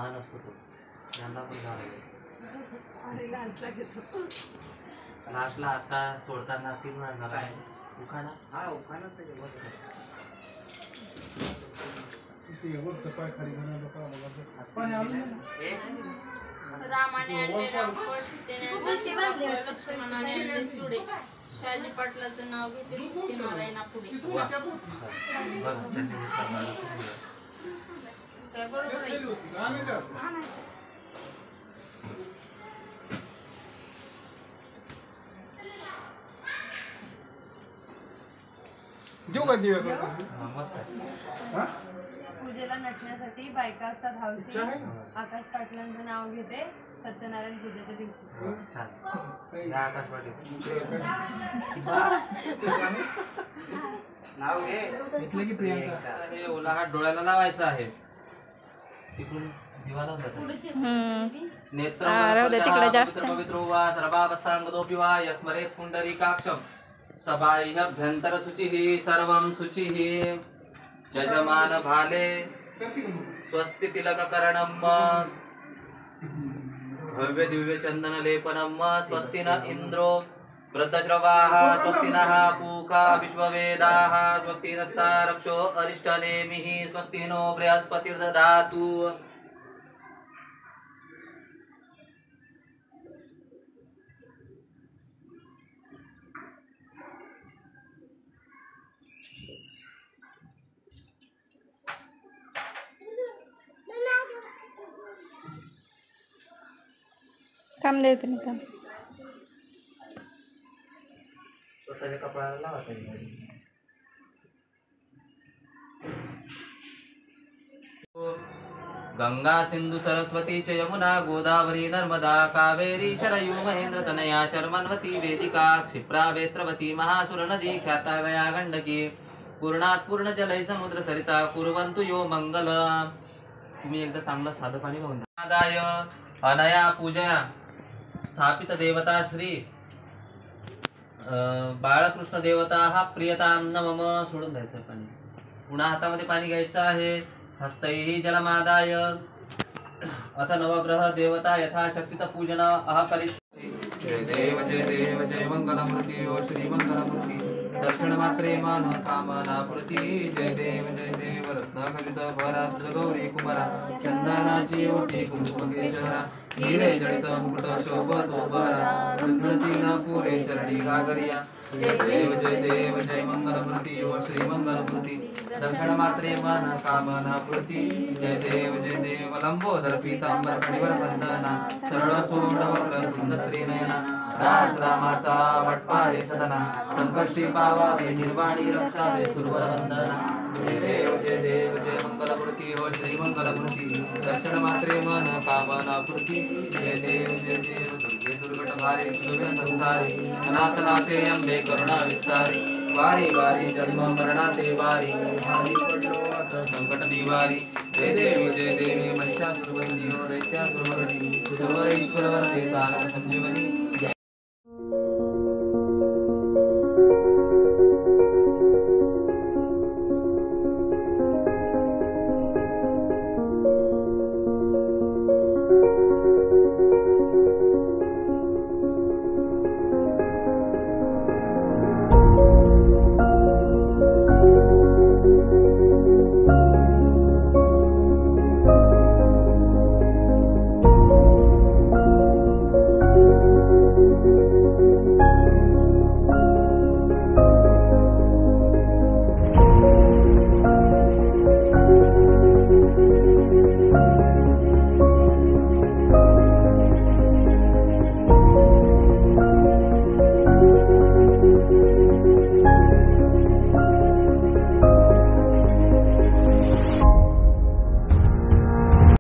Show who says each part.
Speaker 1: मान असतो तो त्यांना पण जावं लास्टला आता सोडताना 3 वेळा झाला उखाणा. हा उखाणा
Speaker 2: रामाने आणले रामफळ, सीतेने आणले सीताफळ, लक्ष्मणाने आणले चुडे, शहाजी पाटलाचं नाव घेते सत्यनारायणा पुढे. काय बरोबर आहे.
Speaker 3: देऊ का दिवे
Speaker 4: पूजेला नटण्यासाठी बायका असतात हौशी. आकाश पाटलांचं नाव घेते सत्यनारायण पूजेच्या दिवशी.
Speaker 1: नाव घे इथलं की प्रियांका. हे ओला हात डोळ्याला लावायचा आहे. तिकडून दिवा लावून
Speaker 5: तिकडे जास्त
Speaker 1: पवित्रो वा सर्वावस्थांगदोपि वा यस्मरेत् पुंडरीकाक्षं सबाह्यभ्यंतर शुचिः सर्वं शुचिः यजमान भाले स्वस्ति तिलककरणं भव्य दिव्य चंदन लेपनम स्वस्ति न इंद्रो वृद्धश्रवाः स्वस्ति नः पूषा विश्ववेदाः स्वस्ति नस्तारक्षो अरिष्टनेमिः स्वस्ति नो बृहस्पतिर्दधातु.
Speaker 5: थांब देते मी थांब.
Speaker 1: स्वतःच्या कपाळाला लावायचं. गंगा सिंधु सरस्वती च यमुना गोदावरी नर्मदा कावेरी शरयू महेंद्र तनया शर्मन्वती वेदिका क्षिप्रा वेत्रवती महासुर नदी ख्याता गया गंडकी पूर्णात् पूर्ण जलय समुद्र सरिता कुर्वन्तु यो मंगल. तुम्ही एकदा चांगलं साधं पाणी वाहून आदाय अनया पूजया स्थापित देवता श्री बाळकृष्ण देवता हा प्रियतां मम. सोडून द्यायचं पाणी. पुन्हा हातामध्ये पाणी घ्यायचं आहे. हस्तैहि जलमादाय अथ नवग्रह देवता यथाशक्तित पूजन अह करिष्ये. जय देव जय मंगलमूर्ति ओ श्री मंगलमूर्ति दर्शन मात्रे मन कामना पूर्ती. जय देव रत्नाखचित भरात गौरी कुमारा चंदनाची ओटी कुंकुमकेशरा हिरे जडित मुकुट शोभतो बरा गणती न पुरे चरणी गागरिया. जय देव जय मंगलमूर्ति ओ श्री मंगलमूर्ति दर्शन मात्रे मन कामना पूर्ती. जय देव लंबोदर पीतांबर कणिवर बंधना सरळ सोंड वक्र तुंड त्रिनयना राज रामाचा वटपारे सदना संकष्टी पावावे निर्वाणी रक्षावे सुरवर वंदना. जय देव जय मंगलमूर्ति ओ श्री मंगलमूर्ति दर्शन मात्रे मन कामना पूर्ती. जय देव दुर्गे दुर्गट भारे सुगण संसारी अनाथनाथे अंबे करुणा विस्तारी वारी वारी जन्म मरणाते वारी भारी पडलो आता संकट निवारी. जय देव महिषासुरवंदी हो दैत्यासुरमर्दिनी सुरवरेश्वर वरदे तारक संजीवनी.